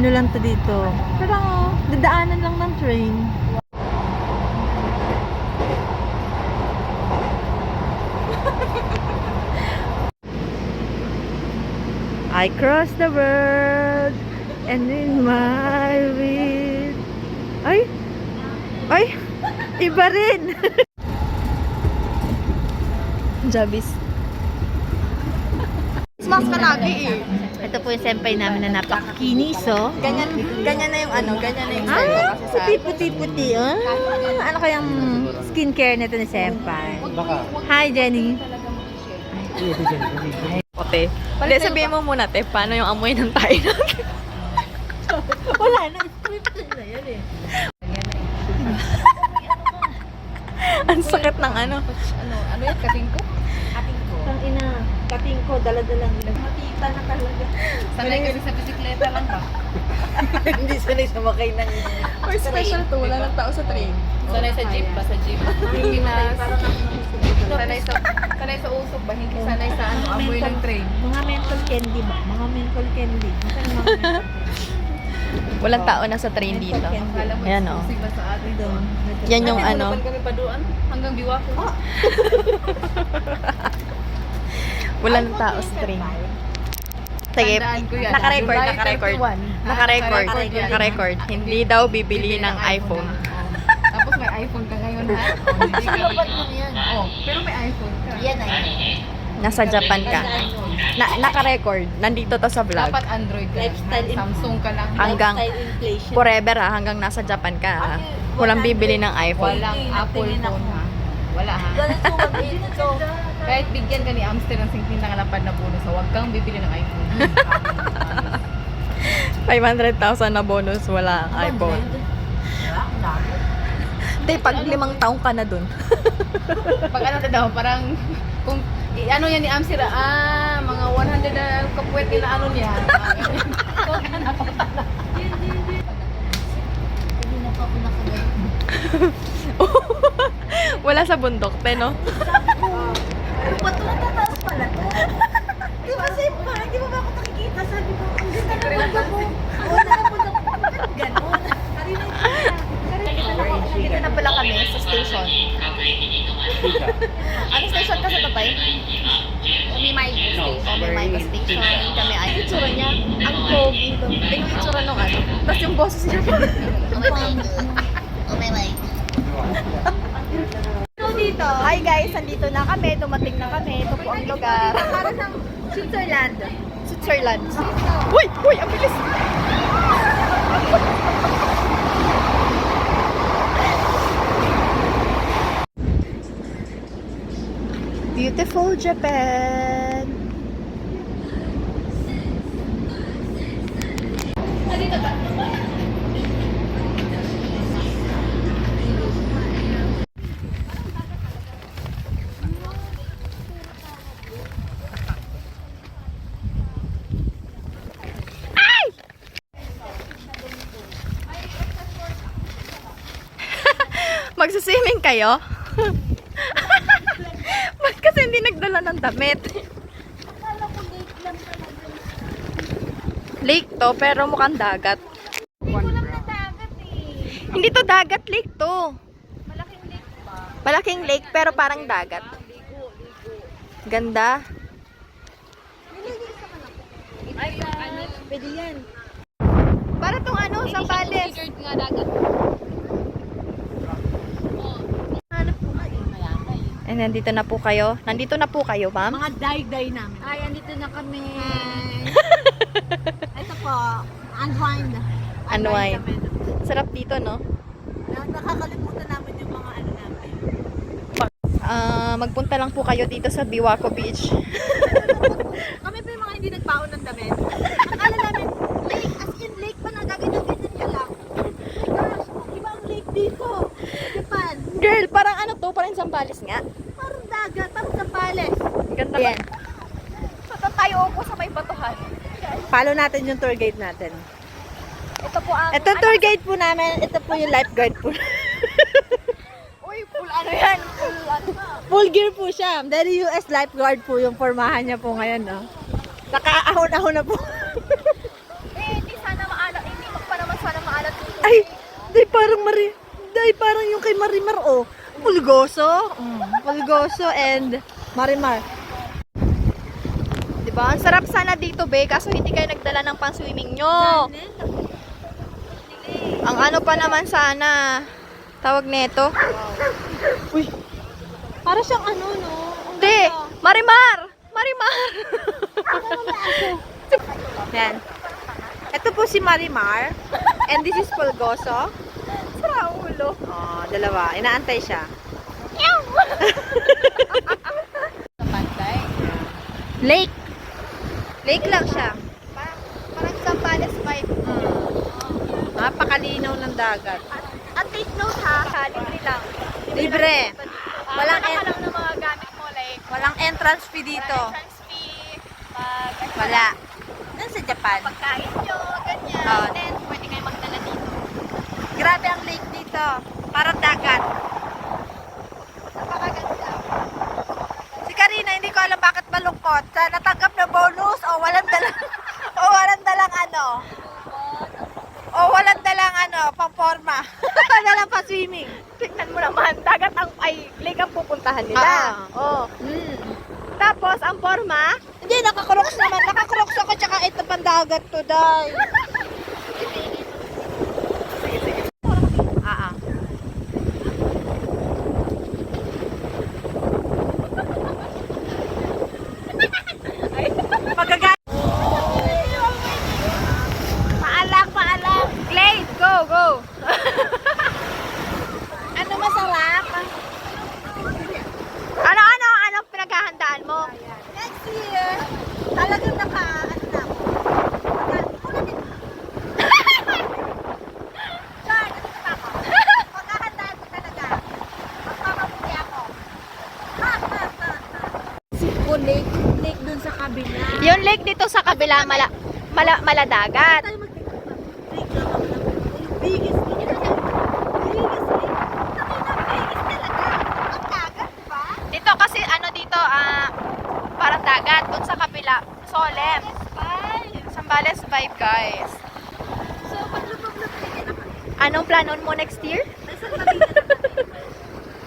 Ano lang to dito. Parang dadaanan lang ng train. I cross the world and in my will. Ay! Ay! Iba rin! Jabis. Smash ka lagi eh. Ito po yung senpai namin na napakakinis, oh. Ganyan na yung ganyan na yung style ko kasi sa... Puti-puti-puti, oh. Ano kayang skincare nito ni senpai? Hi, Jenny. Ote. Hindi, sabihin mo muna, te, paano yung amoy ng tayo natin? Wala na, scripted na yan eh. Ang sakit ng ano. Ano yan? Kating ko? Ang ina, kating ko, dala-dalang ilang. Matita na talaga. Sanay ka rin sa bisikleta lang ba? Hindi sanay sumakay ng... Or special to, wala ng tao sa train. Sanay sa jeep ba? Sa jeep. Pinas. Sanay sa usok ba? Hindi sanay sa ano, amoy ng train. Mga mental candy ba? Mga mental candy. Mga mental Walang tao na sa train dito. Alam mo, Ayan, oh. exclusive ba sa atin? doon. Yan yung Ate, ano. hulupan kami paduan hanggang biwako. Walang tao sa train. Sige, Tandaan ko yan. naka-record, July naka-record. 31. Naka-record, Naka-record yan. naka-record. Hindi daw bibili ng iPhone. Tapos may iPhone ka ngayon ha? Dapat mo yan. Oh, pero may iPhone ka. Yan ay. Nasa Japan ka. Naka-record. Nandito to sa vlog. Dapat Android ka. Lifestyle in- Samsung ka lang. Hanggang Lifestyle inflation. forever ha, hanggang nasa Japan ka ha. Walang bibili ng iPhone. Walang Apple phone ha. Wala ha. Ganito, mag-edito. Kahit bigyan ka ni Amster ng 50 na kalapad na bonus, huwag kang bibili ng iPhone. 500,000 na bonus, wala ang iPhone. Tay, pag 5 taong ka na dun. Pag ano na daw, parang kung ano yan ni Amster, mga 100 na kapuwet nila ano niya. Wala sa bundok, te, no? Ba't ito tataas pala to? Di ba simpa? Hindi mo ba ako nakikita? Sabi ko, ang ganda na bunda mo. Oo, nakabunda ko. Bakit ganon? Nandito na pala kami sa station. Ano station ka sa tatay? Umimay station. May station. Kami ay itsura niya. Ang pogi. Tingnan yung itsura nung ano. Tapos yung boses niya. Dito. Hi guys, nandito na kami. Dumating na kami. Ito po ang lugar. Para sa Switzerland. Switzerland. Uy! Uy! Ang bilis! Beautiful Japan! Magsiswimming kayo? Ba't kasi hindi nagdala ng damit? Lake to, pero mukhang dagat. Hindi to dagat, lake to. Malaking lake, pero parang dagat. Ganda. Pwede yan. Para tong ano, Sambales. Nga dagat. Hanap ko nga eh. And nandito na po kayo. Nandito na po kayo, ma'am. Mga day-day namin. Ay, andito na kami. Ito po, unwind. Unwind. kami. Sarap dito, no? Nakakalimutan namin yung mga ano namin. Magpunta lang po kayo dito sa Biwako Beach. Kami pa yung mga hindi nagbaon ng damit. Akala namin, lake, as in lake pa na, ganyan ka lang. Oh my gosh, iba ang lake dito. Japan. Girl, parang ano to? Parang Sambales nga. Parang dagat, parang sa palace. Ganda. Yan. So, tayo upo sa may batuhan. Follow natin yung tour guide natin. Ito po ang... Ito tour guide po namin, ito po yung lifeguard po. Uy, full ano yan? Full ano ba? Full gear po siya. Very US lifeguard po yung formahan niya po ngayon, no? Nakaahon-ahon na po. Hindi sana maalam. Ay, parang yung kay Marimar, oh. Pulgoso. Pulgoso and Marimar. Diba? Ang sarap sana dito, be. Kaso hindi kayo nagdala ng pang-swimming nyo. Ang ano pa naman sana, tawag nito. Uy, para siyang ano, no? Hindi! Marimar! Marimar! Yan. Ito po si Marimar. And this is Pulgoso. Sa ulo. Oh, dalawa. Inaantay siya. Sa pantay. Lake. Lake lang siya. Parang Zambales vibe. Napakalinaw ng dagat. At take note ha, libre lang. Libre. Walang Walang ka lang ng mga gamit mo, like Walang entrance fee dito. entrance fee, Wala. Nan sa Japan. pagkain nyo, ganyan. Oh. Then, pwede kayo magdala dito. Grabe ang lake dito. Parang dagat. Napakaganda. Si Karina, hindi ko alam bakit malungkot. Sa natanggap na bonus o walang dalang o walang dalang ano. O walang dalang ano, pang-forma. Dalang pa-swimming. Tingnan mo naman, dagat ang, lake ang pupuntahan nila. Oh. Tapos, ang forma, Hindi, nakakroks naman. Nakakroks ako, tsaka ito pandagat to, day. Magagat. paalang. Glade, go. Ano masarap? Anong pinaghahandaan mo? Next year, talagang ano na ako. Sure, nandito pa ako. Maghahandaan ko talaga. Magpapabuli ako. Lake dun sa kabila. Yung lake dito sa kabila, maladagat. Tayo mag-break lang ako ng biggest lake. Biggest lake. Biggest talaga. Ang dagat, diba? Dito kasi dito, parang dagat. Doon sa kabila, solemn. Zambales vibe, guys. So, paglubog-lubog na kami. Anong plano mo next year? May salbabida na kami.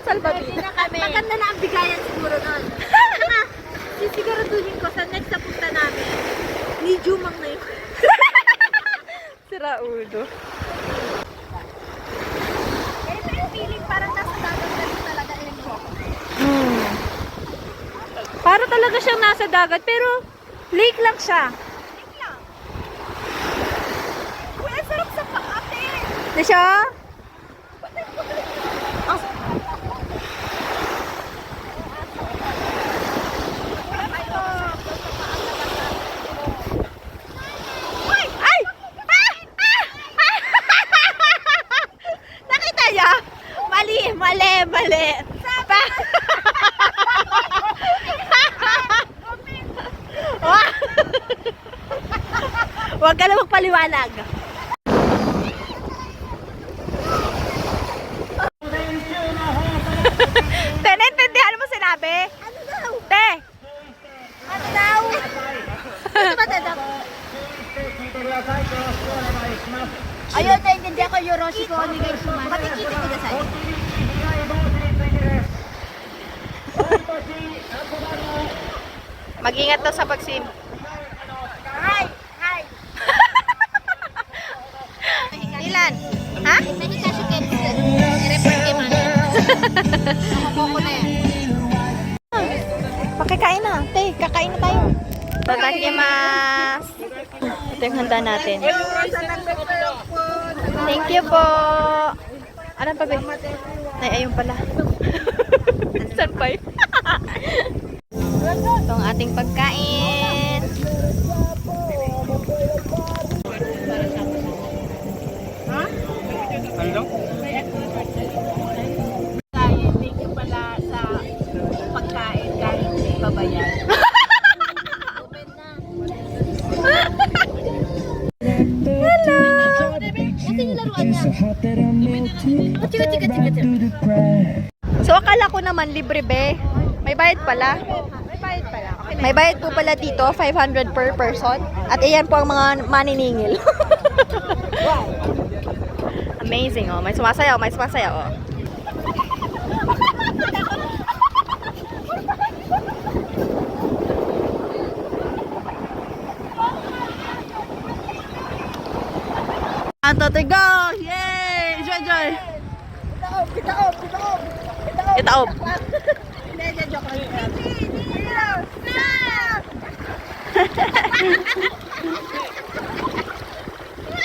Salbabida na kami. Maganda na ang bigayan siguro nun. Sisiguraduhin ko sa next na punta namin, medium ang na yun. Sira ulo. Ito yung feeling parang nasa dagat na rin talaga Para talaga siyang nasa dagat, pero lake lang siya. Uy, ang sarap sa paate! Di siya? Ay! Nakita niya? Mali. Huwag ka na magpaliwanag. Te, naintindihan mo sinabi? Ano daw? Te! Ano daw? Ano ba daw? Ayun, naiintindihan ko yung Roshi ko. Matikiti ko na sa'yo. Mag-ingat daw sa pag-swim. Hi! Ilan? Ha? Pwede ka siya i-report kay mami. Nakakoko na yan. Pakikain na. Te, kakain na tayo. Tatakimasu. Ito yung handa natin. Thank you po. Ano pa ba? Ay, ayun pala. Saan pa yun? Ito ang ating pagkain. Thank you pala sa pagkain kahit may babayan. So, akala ko naman libre, be. May bayad pala. May bayad po pala dito, 500 per person. At iyan po ang mga maniningil. Amazing, oh. May sumasayaw, oh. Totoy, go! Yay! Enjoy! Itaob.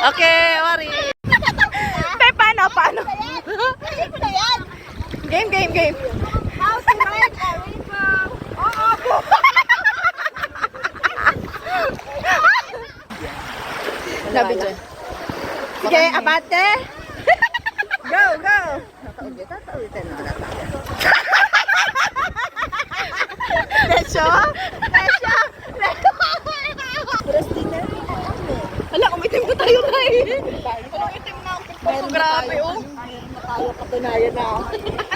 Okay, Wari. Pe, paano? Game. How to ride a rainbow. Labi dyan. Sige, abante. Go. Desyo? Hala, umitim pa tayo na eh. Umitim na ako. Grabe, oh. Tayo katunayan na.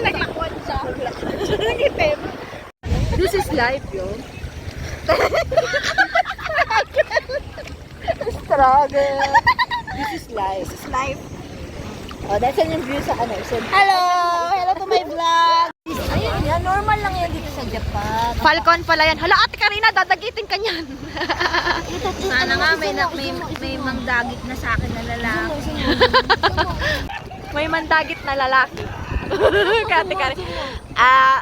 Naglakwan siya. Nangitim. This is life, yo. Struggle. This is life. Oh, that's yung view sa ano. Hello to my vlog. Ayun yan, normal lang yan dito sa Japan. Falcon pala yan. Hala, Ate Karina, dadagitin ka niyan. Sana nga may mangdagit na sa akin na lalaki. May mandagit na lalaki. Ate Karina.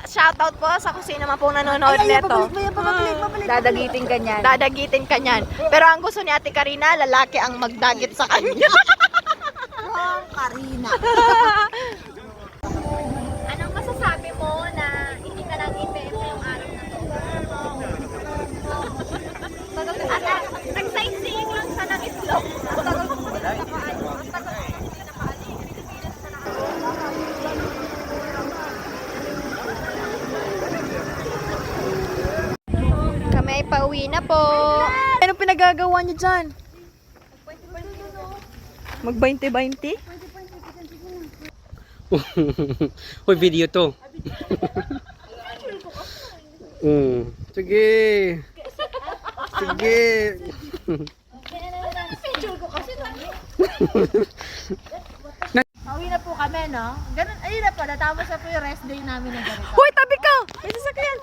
Shoutout po sa kung sino man pong nanonood neto. Dadagitin ka niyan. Dadagitin ka niyan. Pero ang gusto ni Ate Karina, lalaki ang magdagit sa kanya. Karina. Anong masasabi mo na hindi ka lang IPM ngayong araw na to? Nag-sightseeing lang sa ng itlog. Kami ay pauwi na po. Anong pinagagawa niyo dyan? Mag-20-20? Hoy, video to. Sige. Pauwi na po kami, no? Ganun, ayun na po, natapos na po yung rest day namin ng ganito. Hoy, tabi ka! May sasakyan!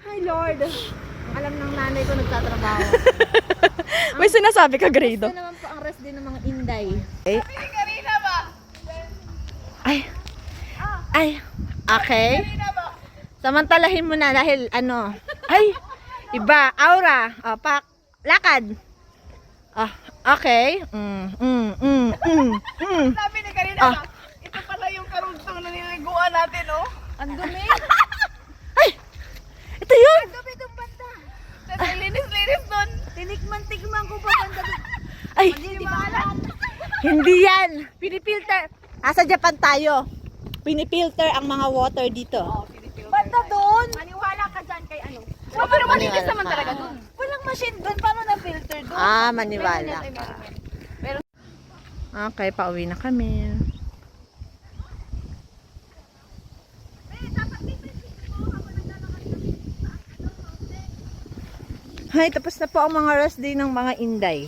Hi, Lord! Alam ng nanay ko nagtatrabaho. May sinasabi ka, Grado. Ito naman po ang rest day ng mga Inday. Ay, okay. Samantalahin mo na dahil ano. Ay, iba. Aura. O, lakad. Okay. Sabi ni Karina, ito pala yung karugtong na niliguan natin, oh. Ang dumi! Ito yun. Tapos linis-linis doon. Tinikman ko pa banda doon. Ay, Hindi maalam. hindi yan. Pinipilter. Sa Japan tayo. Pinipilter ang mga water dito. Banda doon! Maniwala ka dyan kay ano. So, pero malinis naman talaga doon. Walang machine doon. Paano na-filter doon? Maniwala ka. Okay, pauwi na kami. Ay, tapos na po ang mga rest day ng mga Inday.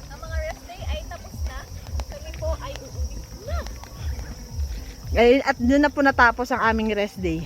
Ang mga rest day ay tapos na. Kami po ay uuwi na. At doon na po natapos ang aming rest day.